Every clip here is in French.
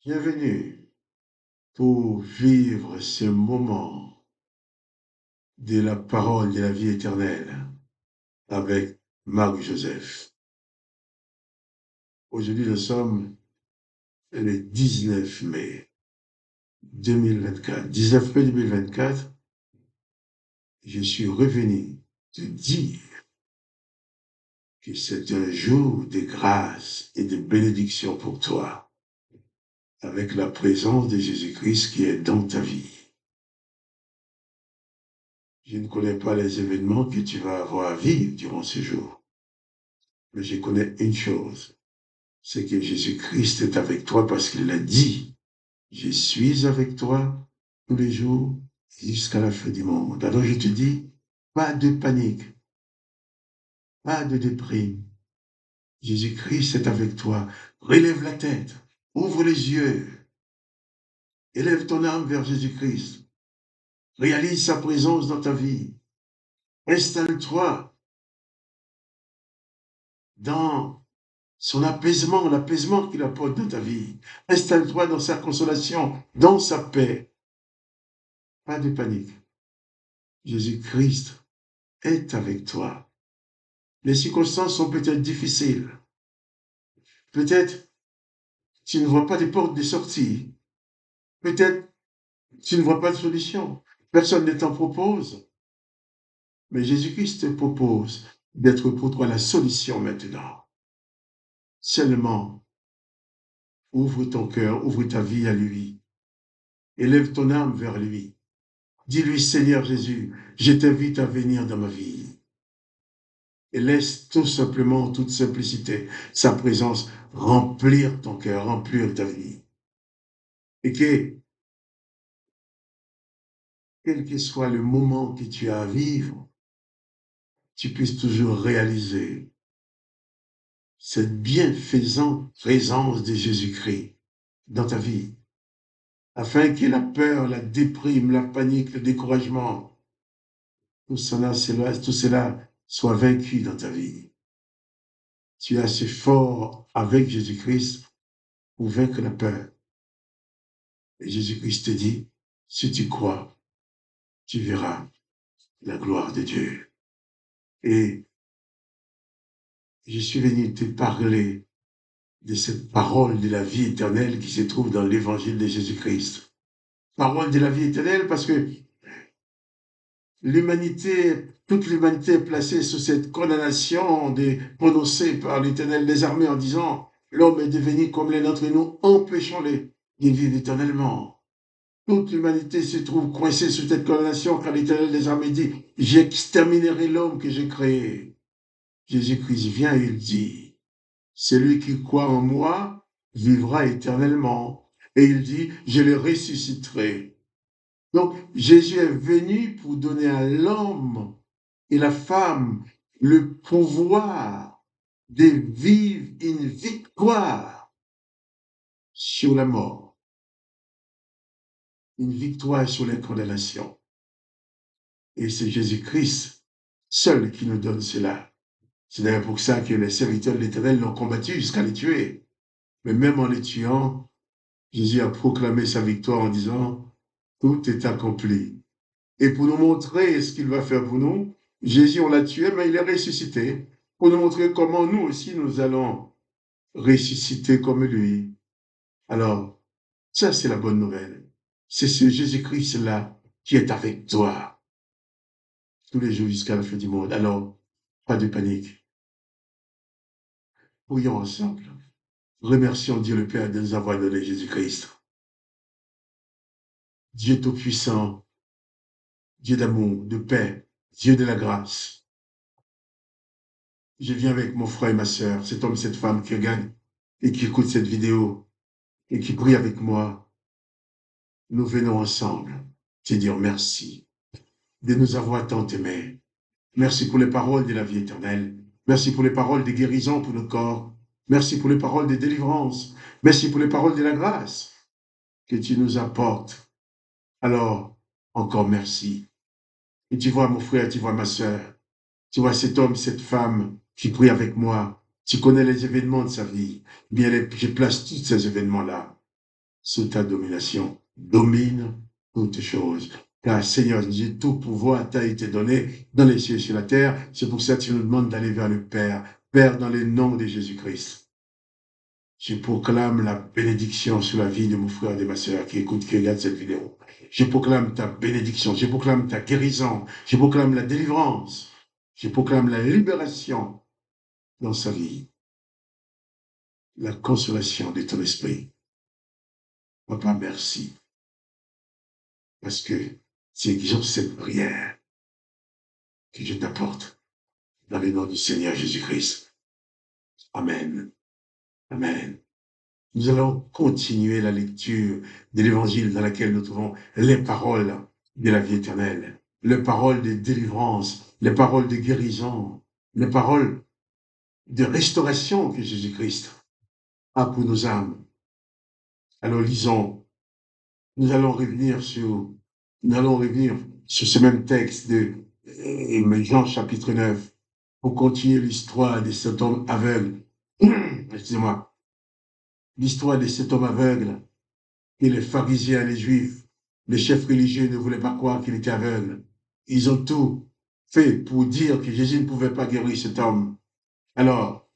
Bienvenue pour vivre ce moment de la parole de la vie éternelle avec Marc-Joseph. Aujourd'hui, nous sommes le 19 mai 2024. 19 mai 2024, je suis revenu te dire que c'est un jour de grâce et de bénédiction pour toi, avec la présence de Jésus-Christ qui est dans ta vie. Je ne connais pas les événements que tu vas avoir à vivre durant ce jour, mais je connais une chose, c'est que Jésus-Christ est avec toi parce qu'il l'a dit. Je suis avec toi tous les jours jusqu'à la fin du monde. Alors je te dis, pas de panique, pas de déprime. Jésus-Christ est avec toi. Relève la tête, ouvre les yeux, élève ton âme vers Jésus-Christ. Réalise sa présence dans ta vie. Installe-toi dans son apaisement, l'apaisement qu'il apporte dans ta vie. Installe-toi dans sa consolation, dans sa paix. Pas de panique. Jésus-Christ est avec toi. Les circonstances sont peut-être difficiles. Peut-être tu ne vois pas de porte de sortie. Peut-être tu ne vois pas de solution. Personne ne t'en propose. Mais Jésus-Christ te propose d'être pour toi la solution maintenant. Seulement, ouvre ton cœur, ouvre ta vie à lui. Élève ton âme vers lui. Dis-lui, Seigneur Jésus, je t'invite à venir dans ma vie. Et laisse tout simplement, en toute simplicité, sa présence remplir ton cœur, remplir ta vie. Et que, quel que soit le moment que tu as à vivre, tu puisses toujours réaliser cette bienfaisante présence de Jésus-Christ dans ta vie, afin que la peur, la déprime, la panique, le découragement, tout cela soit vaincu dans ta vie. Tu es assez fort avec Jésus-Christ pour vaincre la peur. Et Jésus-Christ te dit, si tu crois, tu verras la gloire de Dieu. Et je suis venu te parler de cette parole de la vie éternelle qui se trouve dans l'évangile de Jésus-Christ. Parole de la vie éternelle parce que l'humanité, toute l'humanité est placée sous cette condamnation prononcée par l'Éternel des armées en disant « L'homme est devenu comme l'un d'entre nous, empêchons-les de vivre éternellement. » Toute l'humanité se trouve coincée sous cette condamnation quand l'Éternel des armées dit « J'exterminerai l'homme que j'ai créé. » Jésus-Christ vient et il dit « Celui qui croit en moi vivra éternellement. » Et il dit « Je le ressusciterai. » Donc, Jésus est venu pour donner à l'homme et la femme le pouvoir de vivre une victoire sur la mort, une victoire sur les condamnations. Et c'est Jésus-Christ seul qui nous donne cela. C'est d'ailleurs pour ça que les serviteurs de l'Éternel l'ont combattu jusqu'à les tuer. Mais même en les tuant, Jésus a proclamé sa victoire en disant « Tout est accompli ». Et pour nous montrer ce qu'il va faire pour nous, Jésus, on l'a tué, mais il est ressuscité. Pour nous montrer comment nous aussi, nous allons ressusciter comme lui. Alors, ça, c'est la bonne nouvelle. C'est ce Jésus-Christ-là qui est avec toi tous les jours jusqu'à la fin du monde. Alors, pas de panique. Prions ensemble. Remercions Dieu le Père de nous avoir donné Jésus-Christ. Dieu Tout-Puissant, Dieu d'amour, de paix, Dieu de la grâce. Je viens avec mon frère et ma sœur, cet homme, cette femme qui regarde et qui écoute cette vidéo et qui prie avec moi. Nous venons ensemble te dire merci de nous avoir tant aimés. Merci pour les paroles de la vie éternelle. Merci pour les paroles de guérison pour nos corps. Merci pour les paroles de délivrance. Merci pour les paroles de la grâce que tu nous apportes. Alors, encore merci. Et tu vois mon frère, tu vois ma sœur, tu vois cet homme, cette femme qui prie avec moi. Tu connais les événements de sa vie. Bien, je place tous ces événements-là sous ta domination. Domine toutes choses. Car Seigneur Dieu, tout pouvoir t'a été donné dans les cieux et sur la terre. C'est pour ça que tu nous demandes d'aller vers le Père. Père, dans le nom de Jésus-Christ, je proclame la bénédiction sur la vie de mon frère et de ma sœur qui écoute, qui regarde cette vidéo. Je proclame ta bénédiction, je proclame ta guérison, je proclame la délivrance, je proclame la libération dans sa vie, la consolation de ton esprit. Papa, merci, parce que tu exauces cette prière que je t'apporte dans le nom du Seigneur Jésus-Christ. Amen. Amen. Nous allons continuer la lecture de l'évangile dans laquelle nous trouvons les paroles de la vie éternelle, les paroles de délivrance, les paroles de guérison, les paroles de restauration que Jésus-Christ a pour nos âmes. Alors lisons, nous allons revenir sur ce même texte de Jean chapitre 9 pour continuer l'histoire de cet homme aveugle. Excusez-moi. L'histoire de cet homme aveugle et les pharisiens, les juifs, les chefs religieux ne voulaient pas croire qu'il était aveugle. Ils ont tout fait pour dire que Jésus ne pouvait pas guérir cet homme. Alors,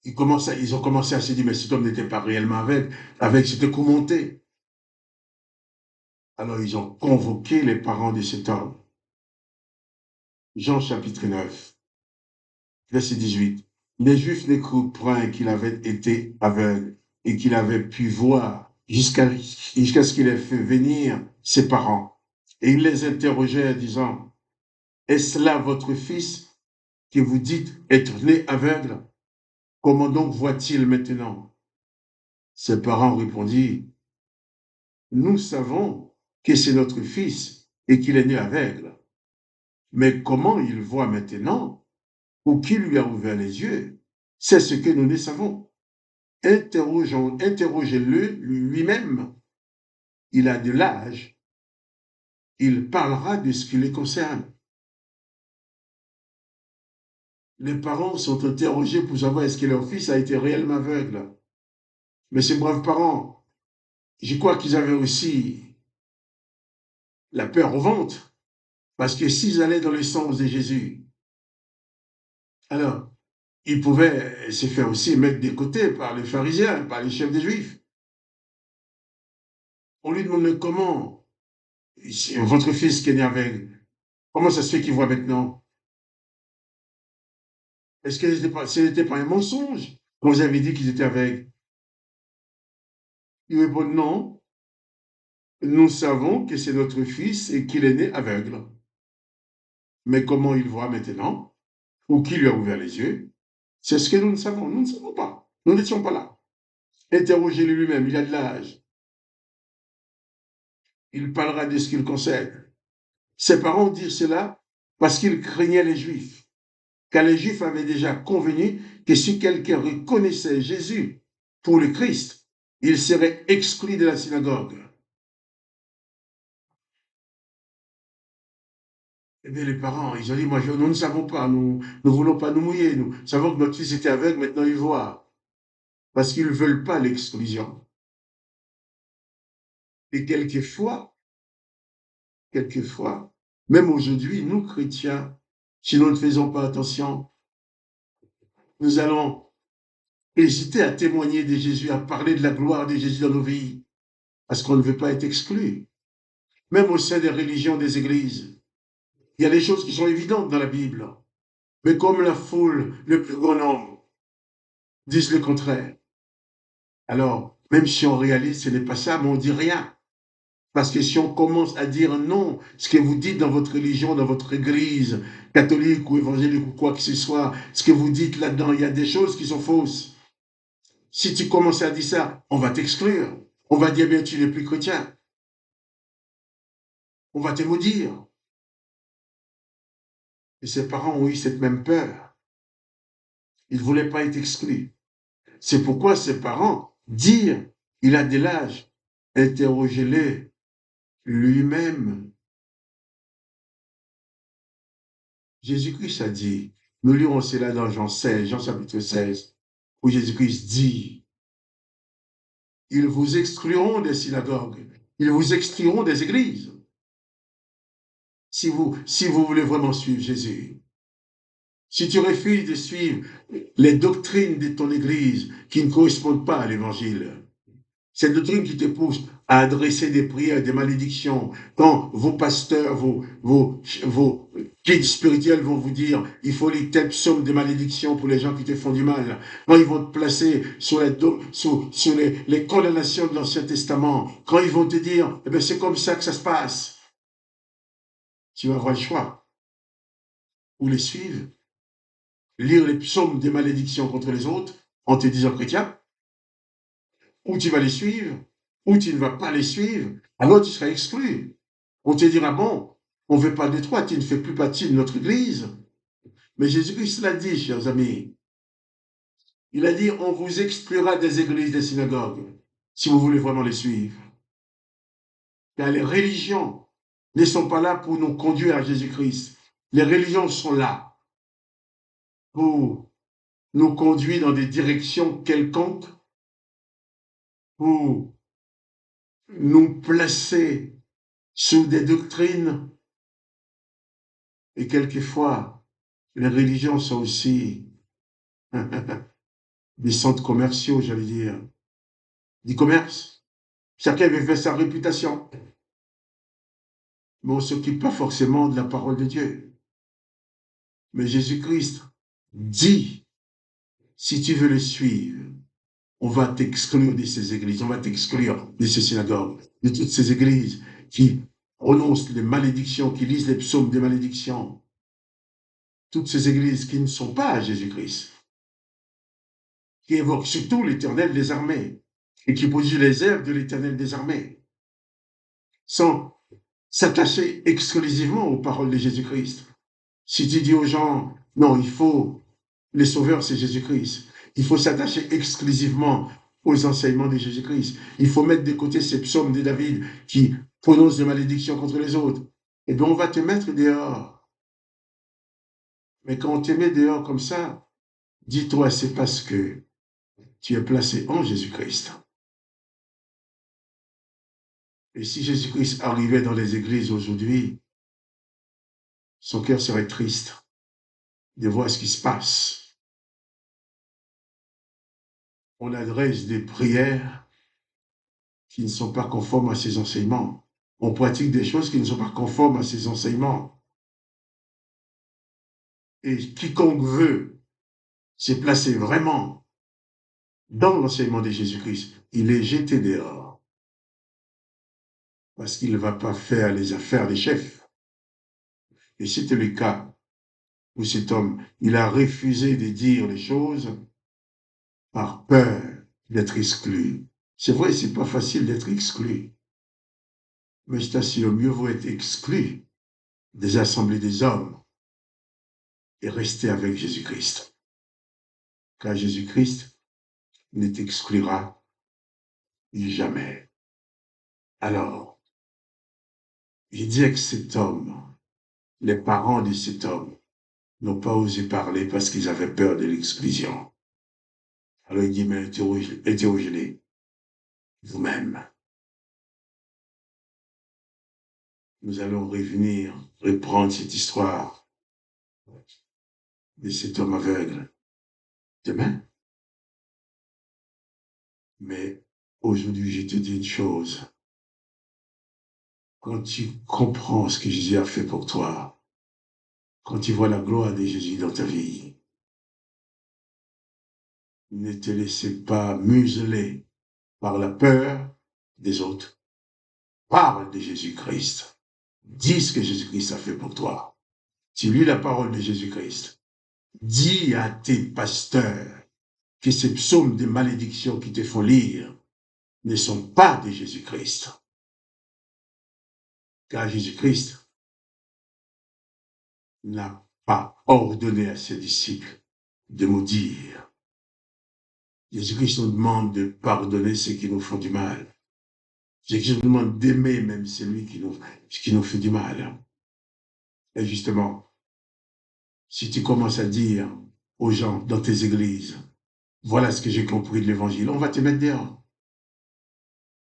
ils ont commencé à se dire, mais cet homme n'était pas réellement aveugle, c'était commenté. Alors, ils ont convoqué les parents de cet homme. Jean chapitre 9, verset 18. Les Juifs ne crurent point qu'il avait été aveugle et qu'il avait pu voir jusqu'à ce qu'il ait fait venir ses parents. Et il les interrogeait disant, est-ce là votre fils que vous dites être né aveugle? Comment donc voit-il maintenant? Ses parents répondirent, nous savons que c'est notre fils et qu'il est né aveugle. Mais comment il voit maintenant ou qui lui a ouvert les yeux? C'est ce que nous ne savons. Interrogez-le lui-même. Il a de l'âge. Il parlera de ce qui le concerne. Les parents sont interrogés pour savoir est-ce que leur fils a été réellement aveugle. Mais ces braves parents, je crois qu'ils avaient aussi la peur au ventre, parce que s'ils allaient dans le sens de Jésus, alors ils pouvaient se faire aussi mettre de côté par les pharisiens, par les chefs des Juifs. On lui demande comment, votre fils qui est né aveugle, comment ça se fait qu'il voit maintenant? Est-ce que ce n'était pas un mensonge quand vous avez dit qu'ils étaient aveugles? Il répond non, nous savons que c'est notre fils et qu'il est né aveugle. Mais comment il voit maintenant? Ou qui lui a ouvert les yeux? C'est ce que nous ne savons. Nous ne savons pas. Nous n'étions pas là. Interrogez-le lui-même, il a de l'âge. Il parlera de ce qu'il concerne. Ses parents dirent cela parce qu'ils craignaient les Juifs, car les Juifs avaient déjà convenu que si quelqu'un reconnaissait Jésus pour le Christ, il serait exclu de la synagogue. Eh bien, les parents, ils ont dit, nous ne savons pas, nous ne voulons pas nous mouiller, nous savons que notre fils était aveugle, maintenant il voit, parce qu'ils ne veulent pas l'exclusion. Et quelquefois, même aujourd'hui, nous chrétiens, si nous ne faisons pas attention, nous allons hésiter à témoigner de Jésus, à parler de la gloire de Jésus dans nos vies, parce qu'on ne veut pas être exclu. Même au sein des religions, des églises, il y a des choses qui sont évidentes dans la Bible, mais comme la foule, le plus grand nombre, disent le contraire. Alors, même si on réalise ce n'est pas ça, mais on ne dit rien. Parce que si on commence à dire non, ce que vous dites dans votre religion, dans votre église, catholique ou évangélique ou quoi que ce soit, ce que vous dites là-dedans, il y a des choses qui sont fausses. Si tu commences à dire ça, on va t'exclure. On va dire, bien, tu n'es plus chrétien. On va te maudire. Et ses parents ont eu cette même peur. Ils ne voulaient pas être exclus. C'est pourquoi ses parents dirent, il a de l'âge, interrogez-le lui-même. Jésus-Christ a dit, nous lirons cela dans Jean 16, Jean chapitre 16, où Jésus-Christ dit, ils vous excluront des synagogues, ils vous excluront des églises. Si vous voulez vraiment suivre Jésus, si tu refuses de suivre les doctrines de ton église qui ne correspondent pas à l'évangile, cette doctrine qui te pousse à adresser des prières, des malédictions, quand vos pasteurs, vos guides spirituels vont vous dire il faut lire tel psaume de malédiction pour les gens qui te font du mal, quand ils vont te placer sur les condamnations de l'Ancien Testament, quand ils vont te dire eh bien, c'est comme ça que ça se passe, tu vas avoir le choix. Ou les suivre, lire les psaumes des malédictions contre les autres en te disant chrétien, ou tu vas les suivre, ou tu ne vas pas les suivre, alors tu seras exclu. On te dira, bon, on ne veut pas de toi, tu ne fais plus partie de notre Église. Mais Jésus-Christ l'a dit, chers amis. Il a dit, on vous exclura des églises, des synagogues, si vous voulez vraiment les suivre. Car les religions ne sont pas là pour nous conduire à Jésus-Christ. Les religions sont là pour nous conduire dans des directions quelconques, pour nous placer sous des doctrines. Et quelquefois, les religions sont aussi des centres commerciaux, j'allais dire, du commerce. Chacun veut faire sa réputation, mais on ne s'occupe pas forcément de la parole de Dieu. Mais Jésus-Christ dit, si tu veux le suivre, on va t'exclure de ces églises, on va t'exclure de ces synagogues, de toutes ces églises qui prononcent les malédictions, qui lisent les psaumes des malédictions. Toutes ces églises qui ne sont pas à Jésus-Christ, qui évoquent surtout l'Éternel des armées et qui produisent les œuvres de l'Éternel des armées, sans s'attacher exclusivement aux paroles de Jésus-Christ. Si tu dis aux gens, non, il faut, les sauveurs, c'est Jésus-Christ. Il faut s'attacher exclusivement aux enseignements de Jésus-Christ. Il faut mettre de côté ces psaumes de David qui prononcent des malédictions contre les autres. Et bien, on va te mettre dehors. Mais quand on te met dehors comme ça, dis-toi, c'est parce que tu es placé en Jésus-Christ. Et si Jésus-Christ arrivait dans les églises aujourd'hui, son cœur serait triste de voir ce qui se passe. On adresse des prières qui ne sont pas conformes à ses enseignements. On pratique des choses qui ne sont pas conformes à ses enseignements. Et quiconque veut se placer vraiment dans l'enseignement de Jésus-Christ, il est jeté dehors. Parce qu'il ne va pas faire les affaires des chefs. Et c'était le cas où cet homme, il a refusé de dire les choses par peur d'être exclu. C'est vrai, c'est pas facile d'être exclu. Mais je t'assure, mieux vaut être exclu des assemblées des hommes et rester avec Jésus-Christ. Car Jésus-Christ ne t'exclura jamais. Alors, il dit que cet homme, les parents de cet homme, n'ont pas osé parler parce qu'ils avaient peur de l'exclusion. Alors il dit, mais interrogez-les vous-même. Nous allons revenir, reprendre cette histoire de cet homme aveugle demain. Mais aujourd'hui, je te dis une chose. Quand tu comprends ce que Jésus a fait pour toi, quand tu vois la gloire de Jésus dans ta vie, ne te laissez pas museler par la peur des autres. Parle de Jésus-Christ. Dis ce que Jésus-Christ a fait pour toi. Tu lis la parole de Jésus-Christ. Dis à tes pasteurs que ces psaumes de malédiction qui te font lire ne sont pas de Jésus-Christ. Car Jésus-Christ n'a pas ordonné à ses disciples de maudire. Jésus-Christ nous demande de pardonner ceux qui nous font du mal. Jésus nous demande d'aimer même celui qui nous fait du mal. Et justement, si tu commences à dire aux gens dans tes églises, voilà ce que j'ai compris de l'évangile, on va te mettre dehors.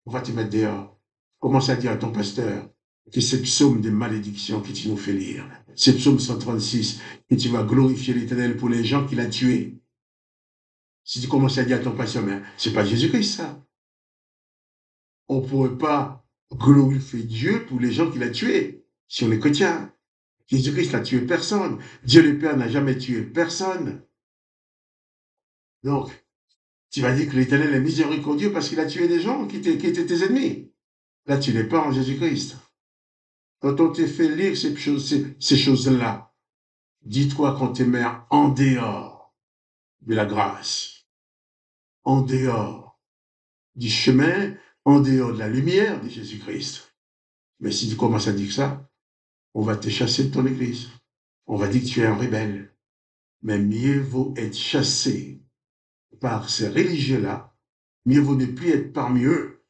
on va te mettre dehors. Commence à dire à ton pasteur que ces psaumes de malédiction que tu nous fais lire, ces psaumes 136, que tu vas glorifier l'Éternel pour les gens qu'il a tués. Si tu commences à dire à ton pasteur, mais c'est pas Jésus-Christ, ça. On ne pourrait pas glorifier Dieu pour les gens qu'il a tués, si on est chrétien. Jésus-Christ n'a tué personne. Dieu le Père n'a jamais tué personne. Donc, tu vas dire que l'Éternel est miséricordieux parce qu'il a tué des gens qui étaient tes ennemis. Là, tu n'es pas en Jésus-Christ. Quand on te fait lire ces choses-là, dis-toi qu'on te met en dehors de la grâce, en dehors du chemin, en dehors de la lumière de Jésus-Christ. Mais si tu commences à dire ça, on va te chasser de ton église. On va dire que tu es un rebelle. Mais mieux vaut être chassé par ces religieux-là, mieux vaut ne plus être parmi eux,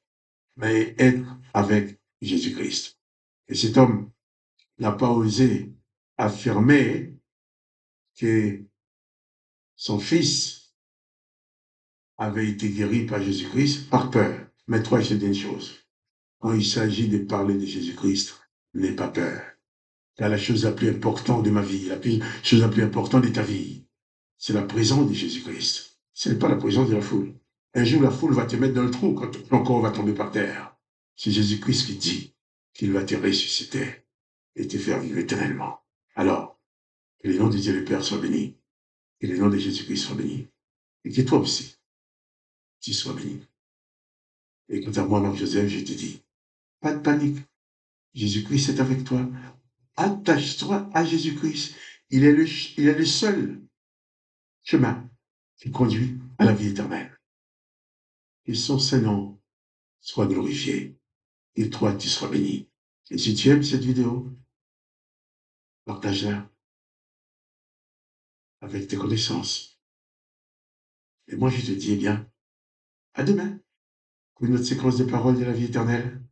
mais être avec Jésus-Christ. Et cet homme n'a pas osé affirmer que son fils avait été guéri par Jésus-Christ par peur. Mais toi, je te dis une chose. Quand il s'agit de parler de Jésus-Christ, n'aie pas peur. Car la chose la plus importante de ma vie, chose la plus importante de ta vie, c'est la présence de Jésus-Christ. Ce n'est pas la présence de la foule. Un jour, la foule va te mettre dans le trou quand ton corps va tomber par terre. C'est Jésus-Christ qui dit qu'il va te ressusciter et te faire vivre éternellement. Alors, que le nom de Dieu le Père soit béni, que le nom de Jésus-Christ soit béni, et que toi aussi, tu sois béni. Et quant à moi, Marc-Joseph, je te dis, pas de panique. Jésus-Christ est avec toi. Attache-toi à Jésus-Christ. Il est le seul chemin qui conduit à la vie éternelle. Que son Saint-Nom soit glorifié. Et toi, tu seras béni. Et si tu aimes cette vidéo, partage-la avec tes connaissances. Et moi, je te dis, eh bien, à demain pour une autre séquence de paroles de la vie éternelle.